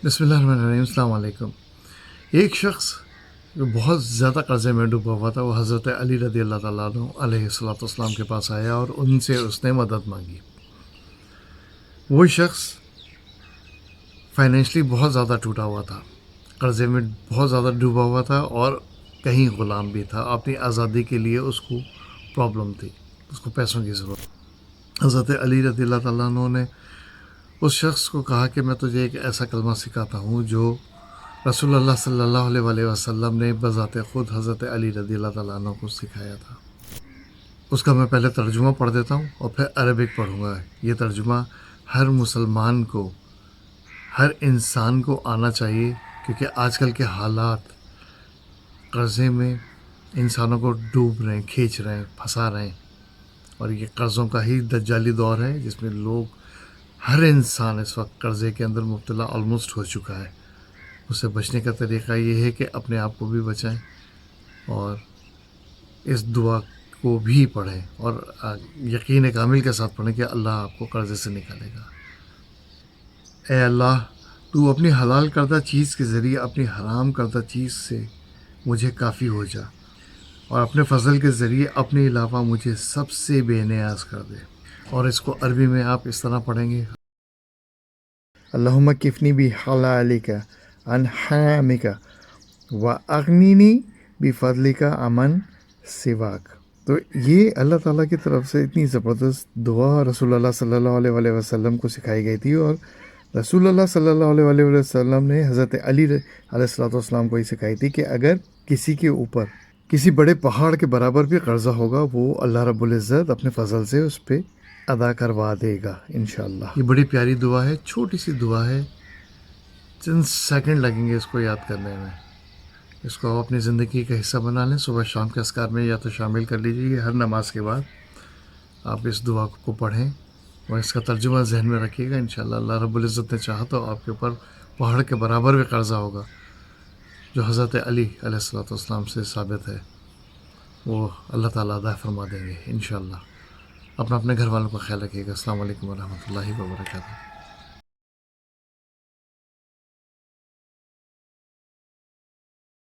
बिस्मिल्लाहिर्रहमानिर्रहीम, अस्सलाम वालेकुम। एक शख्स जो बहुत ज़्यादा कर्ज़े में डूबा हुआ था, वो हज़रत अली रज़ी अल्लाह तआला अन्हु अलैहिस्सलातु वस्सलाम के पास आया और उनसे उसने मदद मांगी। वो शख्स फाइनेंशली बहुत ज़्यादा टूटा हुआ था, कर्ज़े में बहुत ज़्यादा डूबा हुआ था और कहीं ग़ुलाम भी था। अपनी आज़ादी के लिए उसको प्रॉब्लम थी, उसको पैसों की ज़रूरत। हज़रत अली रज़ी अल्लाह तआला अन्हु ने उस शख्स को कहा कि मैं तुझे एक ऐसा कलमा सिखाता हूँ जो रसूलुल्लाह सल्लल्लाहु अलैहि वसल्लम ने बज़ाते ख़ुद हज़रत अली रज़ी अल्लाह तआला अन्हु को सिखाया था। उसका मैं पहले तर्जुमा पढ़ देता हूँ और फिर अरबिक पढ़ूँगा। ये तर्जुमा हर मुसलमान को, हर इंसान को आना चाहिए, क्योंकि आजकल के हालात कर्ज़े में इंसानों को डूब रहे हैं, खींच रहे हैं, फंसा रहे हैं। और ये कर्ज़ों का ही दज्जाली दौर है जिसमें लोग, हर इंसान इस वक्त कर्ज़े के अंदर मुब्तला ऑलमोस्ट हो चुका है। उससे बचने का तरीक़ा ये है कि अपने आप को भी बचाएं और इस दुआ को भी पढ़ें और यकीन कामिल के साथ पढ़ें कि अल्लाह आपको कर्ज़े से निकालेगा। ए अल्लाह, तू अपनी हलाल करदा चीज़ के ज़रिए अपनी हराम करदा चीज़ से मुझे काफ़ी हो जा और अपने फ़ज़ल के ज़रिए अपने अलावा मुझे सबसे बेनियाज़ कर दे। और इसको अरबी में आप इस तरह पढ़ेंगे, अल्लाहुम्मा किफ़नी बि हलालिका अन हरामिका व अगनीनी बिफ़ज़लिका अमन सिवाक। तो ये अल्लाह ताला की तरफ से इतनी ज़बरदस्त दुआ रसूलुल्लाह सल्लल्लाहु अलैहि वसल्लम को सिखाई गई थी और रसूलुल्लाह सल्लल्लाहु अलैहि वसल्लम ने हज़रत अली अलैहिस्सलाम को ही सिखाई थी कि अगर किसी के ऊपर किसी बड़े पहाड़ के बराबर भी कर्ज़ा होगा, वो अल्लाह रब्बुल इज़्ज़त अपने फ़ज़ल से उस पर अदा करवा देगा इंशाअल्लाह। ये बड़ी प्यारी दुआ है, छोटी सी दुआ है, चंद सेकंड लगेंगे इसको याद करने में। इसको आप अपनी ज़िंदगी का हिस्सा बना लें। सुबह शाम के अस्कार में या तो शामिल कर लीजिए, हर नमाज के बाद आप इस दुआ को पढ़ें और इसका तर्जुमा ज़हन में रखिएगा। इंशाअल्लाह अल्लाह रब्बुल इज़्ज़त ने चाहा तो आपके ऊपर पहाड़ के बराबर भी कर्ज़ा होगा, जो हज़रत अली अलैहिस्सलाम से साबित है, वो अल्लाह ताला अदा फरमा देंगे इंशाअल्लाह। अपने घर वालों का ख्याल रखिएगा। अस्सलाम वालेकुम व रहमतुल्लाहि व बरकातुहू।